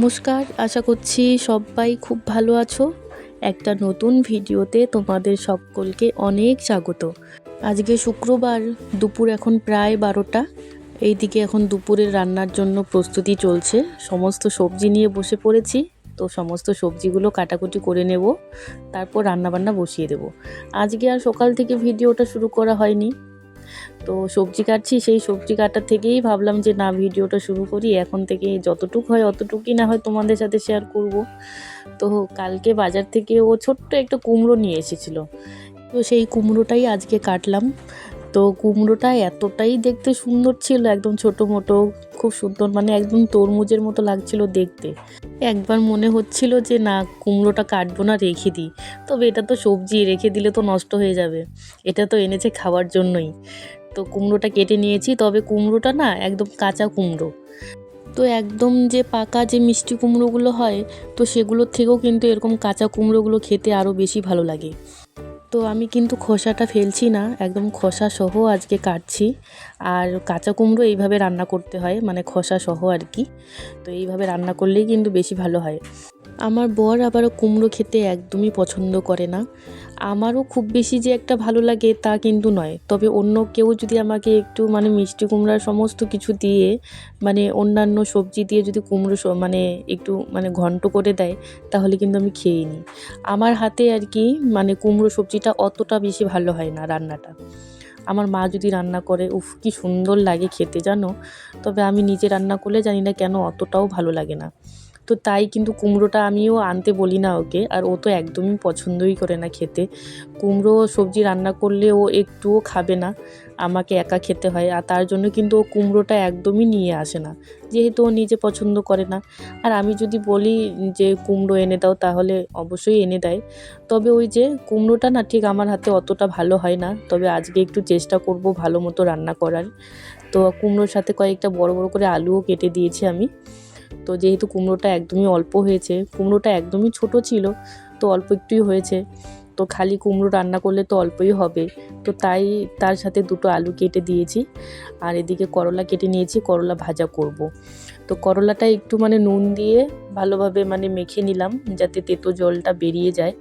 নমস্কার, আশা করছি সবাই খুব ভালো আছো। একটা নতুন ভিডিওতে তোমাদের সকলকে অনেক স্বাগত। আজকে শুক্রবার, দুপুর এখন প্রায় 12টা। এইদিকে এখন দুপুরের রান্নার জন্য প্রস্তুতি চলছে। সমস্ত সবজি নিয়ে বসে পড়েছি। তো সমস্ত সবজিগুলো কাটাকুটি করে নেব, তারপর রান্নাবান্না বসিয়ে দেব। আজকে আর সকাল থেকে ভিডিওটা শুরু করা হয়নি। তো সবজি কাটছি, সেই সবজি কাটার থেকেই ভাবলাম যে না, ভিডিওটা শুরু করি। এখন থেকে যতটুকু হয় অতটুকুই না হয় তোমাদের সাথে শেয়ার করব। তো কালকে বাজার থেকে ও ছোট্ট একটা কুমড়ো নিয়ে এসেছিল, তো সেই কুমড়োটাই আজকে কাটলাম। তো কুমড়োটা এতটাই দেখতে সুন্দর ছিল, একদম ছোটো মোটো, খুব সুন্দর, মানে একদম তরমুজের মতো লাগছিল দেখতে। একবার মনে হচ্ছিল যে না, কুমড়োটা কাটবো না, রেখে দিই। তবে এটা তো সবজি, রেখে দিলে তো নষ্ট হয়ে যাবে। এটা তো এনেছে খাওয়ার জন্যই। তো কুমড়োটা কেটে নিয়েছি, তবে কুমড়োটা না একদম কাঁচা কুমড়ো। তো একদম যে পাকা যে মিষ্টি কুমড়োগুলো হয়, তো সেগুলোর থেকেও কিন্তু এরকম কাঁচা কুমড়োগুলো খেতে আরও বেশি ভালো লাগে। তো আমি কিন্তু খোসাটা ফেলছি না, একদম খোসা সহ আজকে কাটছি। আর কাঁচা কুমড়ো এইভাবে রান্না করতে হয়, মানে খোসা সহ আর কি। তো এইভাবে রান্না করলেই কিন্তু বেশি ভালো হয়। আমার বর আবার কুমড়ো খেতে একদমই পছন্দ করে না। আমারও খুব বেশি যে একটা ভালো লাগে তা কিন্তু নয়। তবে অন্য কেউ যদি আমাকে একটু মানে মিষ্টি কুমড়ার সমস্ত কিছু দিয়ে, মানে অন্যান্য সবজি দিয়ে যদি কুমড়ো মানে একটু মানে ঘন্ট করে দেয়, তাহলে কিন্তু আমি খেয়েই নিই। আমার হাতে আর কি মানে কুমড়ো সবজিটা অতটা বেশি ভালো হয় না রান্নাটা। আমার মা যদি রান্না করে, উফ কি সুন্দর লাগে খেতে জানো। তবে আমি নিজে রান্না করলে জানি না কেন অতটাও ভালো লাগে না। তো তাই কিন্তু কুমড়োটা আমিও আনতে বলি না ওকে, আর ও তো একদমই পছন্দই করে না খেতে। কুমড়ো সবজি রান্না করলে ও একটুও খাবে না, আমাকে একা খেতে হয়। আর তার জন্য কিন্তু ও কুমড়োটা একদমই নিয়ে আসে না, যেহেতু ও নিজে পছন্দ করে না। আর আমি যদি বলি যে কুমড়ো এনে দাও, তাহলে অবশ্যই এনে দেয়। তবে ওই যে কুমড়োটা না ঠিক আমার হাতে অতটা ভালো হয় না। তবে আজকে একটু চেষ্টা করব ভালো মতো রান্না করার। তো কুমড়োর সাথে কয়েকটা বড় বড় করে আলুও কেটে দিয়েছি আমি। তো যেহেতু কুমড়োটা একদমই অল্প হয়েছে, কুমড়োটা একদমই ছোট ছিল, তো অল্প একটুই হয়েছে। তো খালি কুমড়ো রান্না করলে তো অল্পই হবে। তো তাই তার সাথে দুটো আলু কেটে দিয়েছি। আর এদিকে করলা কেটে নিয়েছি, করলা ভাজা করব। তো করলাটা একটু মানে নুন দিয়ে ভালোভাবে মানে মেখে নিলাম, যাতে তেতো জলটা বেরিয়ে যায়।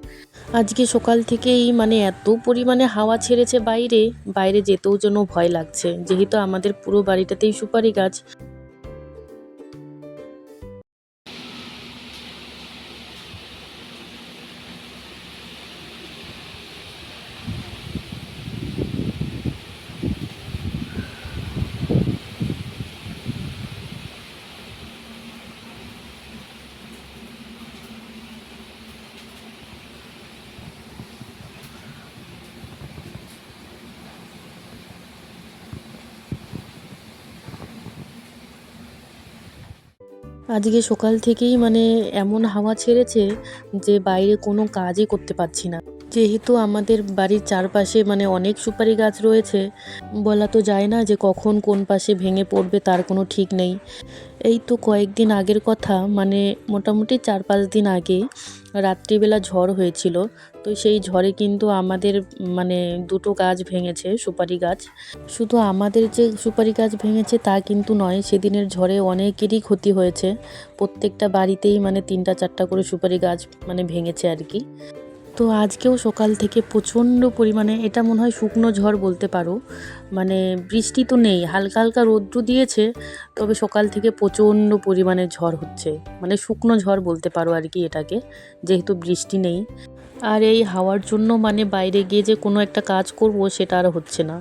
আজকে সকাল থেকেই মানে এত পরিমাণে হাওয়া ছেড়েছে বাইরে, বাইরে যেতেও যেন ভয় লাগছে, যেহেতু আমাদের পুরো বাড়িটাতেই সুপারি গাছ। আজকে সকাল থেকেই মানে এমন হাওয়া ছেড়েছে যে বাইরে কোনো কাজই করতে পারছি না। যেহেতু আমাদের বাড়ির চারপাশে মানে অনেক সুপারি গাছ রয়েছে, বলা তো যায় না যে কখন কোন পাশে ভেঙে পড়বে তার কোনো ঠিক নেই। এই তো কয়েকদিন আগের কথা, মানে মোটামুটি 4-5 দিন আগে রাত্রিবেলা ঝড় হয়েছিল। তো সেই ঝড়ে কিন্তু আমাদের মানে দুটো গাছ ভেঙেছে, সুপারি গাছ। শুধু আমাদের যে সুপারি গাছ ভেঙেছে তা কিন্তু নয়, সেদিনের ঝড়ে অনেকেরই ক্ষতি হয়েছে। প্রত্যেকটা বাড়িতেই মানে 3টা 4টা করে সুপারি গাছ মানে ভেঙেছে আর কি। তো আজকেও সকাল থেকে প্রচণ্ড পরিমাণে, এটা মনে হয় শুকনো ঝড় বলতে পারো। মানে বৃষ্টি তো নেই, হালকা হালকা রৌদ্র দিয়েছে, তবে সকাল থেকে প্রচণ্ড পরিমাণে ঝড় হচ্ছে। মানে শুকনো ঝড় বলতে পারো আর কি এটাকে, যেহেতু বৃষ্টি নেই। আর এই হাওয়ার জন্য মানে বাইরে গিয়ে যে কোনো একটা কাজ করব সেটা আর হচ্ছে না।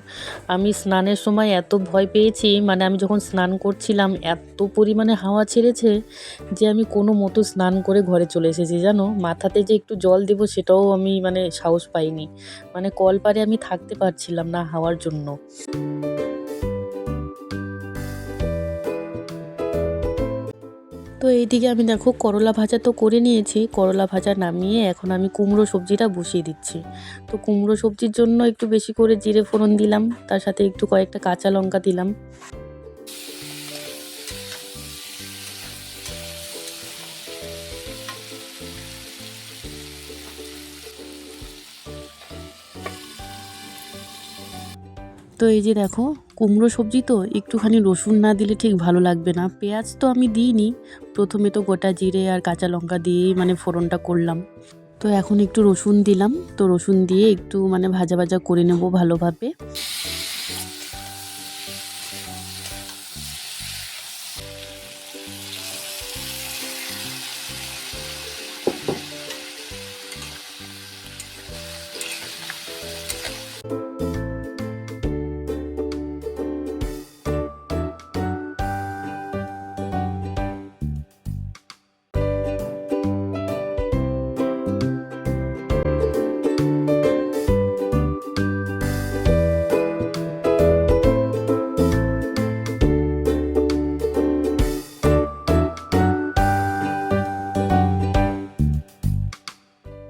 আমি স্নানের সময় এত ভয় পেয়েছি, মানে আমি যখন স্নান করছিলাম এত পরিমাণে হাওয়া ছেড়েছে যে আমি কোনো মতো স্নান করে ঘরে চলে এসেছি জানো। মাথাতে যে একটু জল দেবো সেটাও আমি মানে সাহস পাইনি, মানে কলপারে আমি থাকতে পারছিলাম না হাওয়ার জন্য। তো এইদিকে আমি দেখো করলা ভাজা তো করে নিয়েছি, করলা ভাজা নামিয়ে এখন আমি কুমড়ো সবজিটা বসিয়ে দিচ্ছি। তো কুমড়ো সবজির জন্য একটু বেশি করে জিরে ফোড়ন দিলাম, তার সাথে একটু কয়েকটা কাঁচা লঙ্কা দিলাম। তো এই যে দেখো, কুমড়ো সবজি তো একটুখানি রসুন না দিলে ঠিক ভালো লাগবে না। পেঁয়াজ তো আমি দিইনি, প্রথমে তো গোটা জিরে আর কাঁচা লঙ্কা দিয়েই মানে ফোড়নটা করলাম। তো এখন একটু রসুন দিলাম, তো রসুন দিয়ে একটু মানে ভাজা ভাজা করে নেব ভালোভাবে।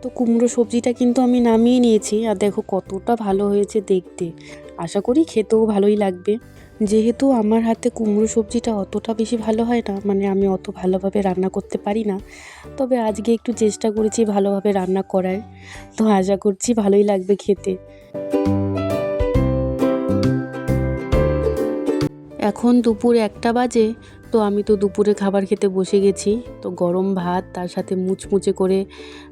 তো কুমড়ো সবজিটা কিন্তু আমি নামিয়ে নিয়েছি, আর দেখো কতটা ভালো হয়েছে দেখতে। আশা করি খেতেও ভালোই লাগবে। যেহেতু আমার হাতে কুমড়ো সবজিটা অতটা বেশি ভালো হয় না, মানে আমি অত ভালোভাবে রান্না করতে পারি না, তবে আজকে একটু চেষ্টা করেছি ভালোভাবে রান্না করার। তো আশা করছি ভালোই লাগবে খেতে। এখন দুপুর 1টা বাজে। তো আমি তো দুপুরে খাবার খেতে বসে গেছি। তো গরম ভাত, তার সাথে মুচমুচে করে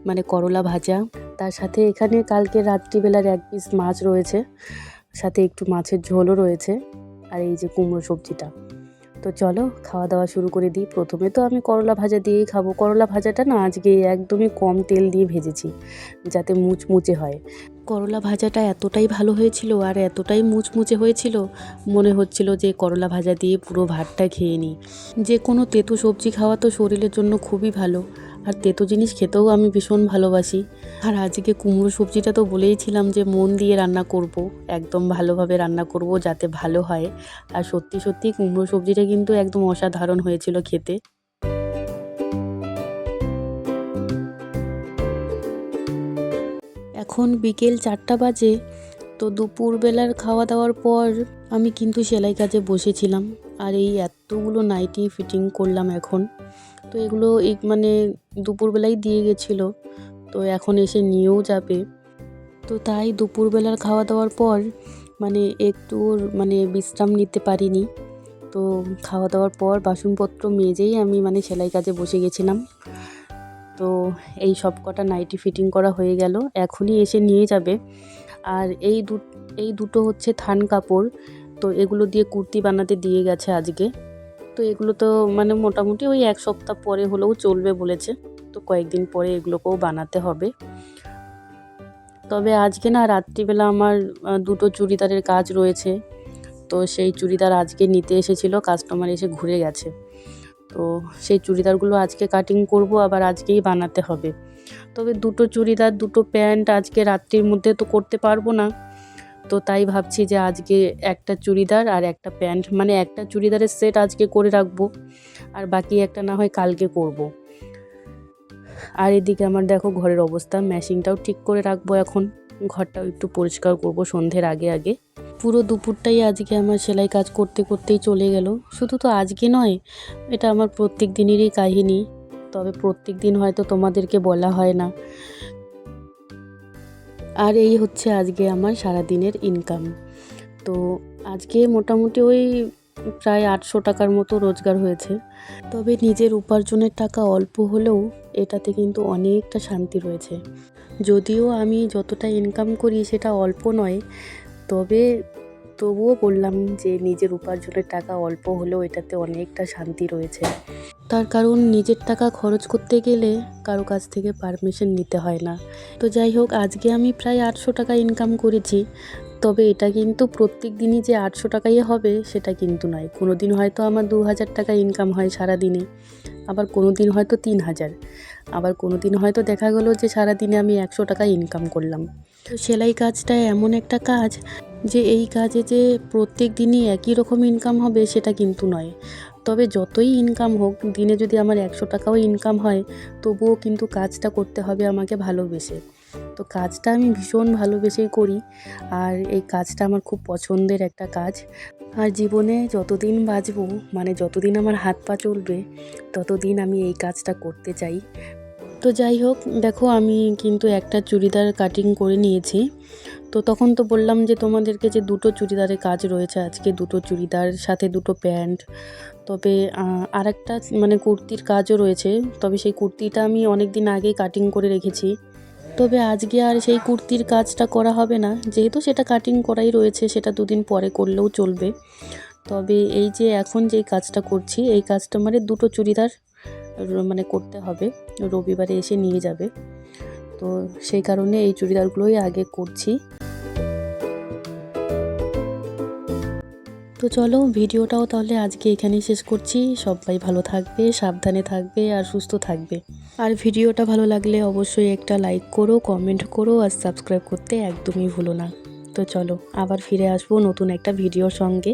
মানে করলা ভাজা, তার সাথে এখানে কালকে রাত্রিবেলার 1 পিস মাছ রয়েছে, সাথে একটু মাছের ঝোলও রয়েছে, আর এই যে কুমড়ো সবজিটা। তো চলো খাওয়া দাওয়া শুরু করে দিই। প্রথমে তো আমি করলা ভাজা দিয়েই খাবো। করলা ভাজাটা না আজকে একদমই কম তেল দিয়ে ভেজেছি, যাতে মুচমুচে হয়। করলা ভাজাটা এতটাই ভালো হয়েছিল আর এতটাই মুচমুচে হয়েছিল, মনে হচ্ছিল যে করলা ভাজা দিয়ে পুরো ভাতটা খেয়ে নিই। যে কোনো তেতো সবজি খাওয়া তো শরীরের জন্য খুবই ভালো, আর তেতো জিনিস খেতেও আমি ভীষণ ভালোবাসি। আর আজকে কুমড়ো সবজিটা তো বলেইছিলাম যে মন দিয়ে রান্না করব, একদম ভালোভাবে রান্না করব যাতে ভালো হয়। আর সত্যি সত্যি কুমড়ো সবজিটা কিন্তু একদম অসাধারণ হয়েছিল খেতে। এখন বিকেল 4টা বাজে। তো দুপুরবেলার খাওয়া দাওয়ার পর আমি কিন্তু সেলাই কাজে বসেছিলাম, আর এই এতগুলো নাইটি ফিটিং করলাম এখন। তো এগুলো মানে দুপুরবেলাই দিয়ে গেছিলো, তো এখন এসে নিয়েও যাবে। তো তাই দুপুরবেলার খাওয়া দাওয়ার পর মানে একটু মানে বিশ্রাম নিতে পারিনি। তো খাওয়া দাওয়ার পর বাসনপত্র মেজেই আমি মানে সেলাই কাজে বসে গেছিলাম। তো এই সব কটা নাইটি ফিটিং করা হয়ে গেল, এখনই এসে নিয়ে যাবে। আর এই দুটো হচ্ছে থান কাপড়, তো এগুলো দিয়ে কুর্তি বানাতে দিয়ে গেছে আজকে। তো এগুলো তো মানে মোটামুটি ওই 1 সপ্তাহ পরে হলেও চলবে বলেছে, তো কয়েকদিন পরে এগুলোকেও বানাতে হবে। তবে আজকে না রাত্রিবেলা আমার দুটো চুড়িদারের কাজ রয়েছে, তো সেই চুড়িদার আজকে নিতে এসেছিল, কাস্টমার এসে ঘুরে গেছে। তো সেই চুড়িদারগুলো আজকে কাটিং করব, আবার আজকেই বানাতে হবে। তবে দুটো চুড়িদার, দুটো প্যান্ট আজকে রাত্রির মধ্যে তো করতে পারবো না। তো তাই ভাবছি যে আজকে একটা চুড়িদার আর একটা প্যান্ট, মানে একটা চুড়িদারের সেট আজকে করে রাখবো, আর বাকি একটা না হয় কালকে করব। আর এদিকে আমার দেখো ঘরের অবস্থা, ম্যাশিংটাও ঠিক করে রাখবো, এখন ঘরটাও একটু পরিষ্কার করব সন্ধ্যের আগে আগে। পুরো দুপুরটাই আজকে আমার সেলাই কাজ করতে করতেই চলে গেল। শুধু তো আজকে নয়, এটা আমার প্রত্যেক দিনেরই কাহিনী, তবে প্রত্যেক দিন হয়তো তোমাদেরকে বলা হয় না। আর এই হচ্ছে আজকে আমার সারাদিনের ইনকাম। তো আজকে মোটামুটি ওই প্রায় 800 টাকার মতো রোজগার হয়েছে। তবে নিজের উপার্জনের টাকা অল্প হলেও এটাতে কিন্তু অনেকটা শান্তি রয়েছে। যদিও আমি যতটা ইনকাম করি সেটা অল্প নয়, তবে তবুও বললাম যে নিজের উপার্জনের টাকা অল্প হলেও এটাতে অনেকটা শান্তি রয়েছে। তার কারণ নিজের টাকা খরচ করতে গেলে কারো কাছ থেকে পারমিশন নিতে হয় না। তো যাই হোক, আজকে আমি প্রায় 800 টাকা ইনকাম করেছি। তবে এটা কিন্তু প্রত্যেক দিনই যে 800 টাকাই হবে সেটা কিন্তু নয়। কোনো দিন হয়তো আমার 2000 টাকা ইনকাম হয় সারাদিনে, আবার কোনো দিন হয়তো 3000, আবার কোনো দিন হয়তো দেখা গেলো যে সারাদিনে আমি 100 টাকা ইনকাম করলাম। তো সেলাই কাজটা এমন একটা কাজ যে এই কাজে যে প্রত্যেক দিনই একই রকম ইনকাম হবে সেটা কিন্তু নয়। তবে যতই ইনকাম হোক, দিনে যদি আমার 100 টাকাও ইনকাম হয়, তবুও কিন্তু কাজটা করতে হবে আমাকে ভালোবেসে। তো কাজটা আমি ভীষণ ভালোবেসেই করি, আর এই কাজটা আমার খুব পছন্দের একটা কাজ। আর জীবনে যতদিন বাঁচবো, মানে যতদিন আমার হাত পা চলবে, ততদিন আমি এই কাজটা করতে চাই। তো যাই হোক, দেখো আমি কিন্তু একটা চুড়িদার কাটিং করে নিয়েছি। তো তখন তো বললাম যে তোমাদেরকে যে দুটো চুড়িদারের কাজ রয়েছে আজকে, দুটো চুড়িদার সাথে দুটো প্যান্ট, তবে আরেকটা মানে কুর্তির কাজও রয়েছে। তবে সেই কুর্তিটা আমি অনেক দিন আগেই কাটিং করে রেখেছি, তবে আজকে আর সেই কুর্তির কাজটা করা হবে না, যেহেতু সেটা কাটিং করাই রয়েছে, সেটা দুদিন পরে করলেও চলবে। তবে এই যে এখন যেই কাজটা করছি, এই কাজটা মানে দুটো চুড়িদার মানে করতে হবে, রবিবারে এসে নিয়ে যাবে। তো সেই কারণে এই চুড়িদারগুলোই আগে করছি। তো চলো ভিডিওটাও তাহলে আজকে এখানেই শেষ করছি। সবাই ভালো থাকবে, সাবধানে থাকবে আর সুস্থ থাকবে। আর ভিডিওটা ভালো লাগলে অবশ্যই একটা লাইক করো, কমেন্ট করো আর সাবস্ক্রাইব করতে একদমই ভুলো না। তো চলো আবার ফিরে আসবো নতুন একটা ভিডিওর সঙ্গে।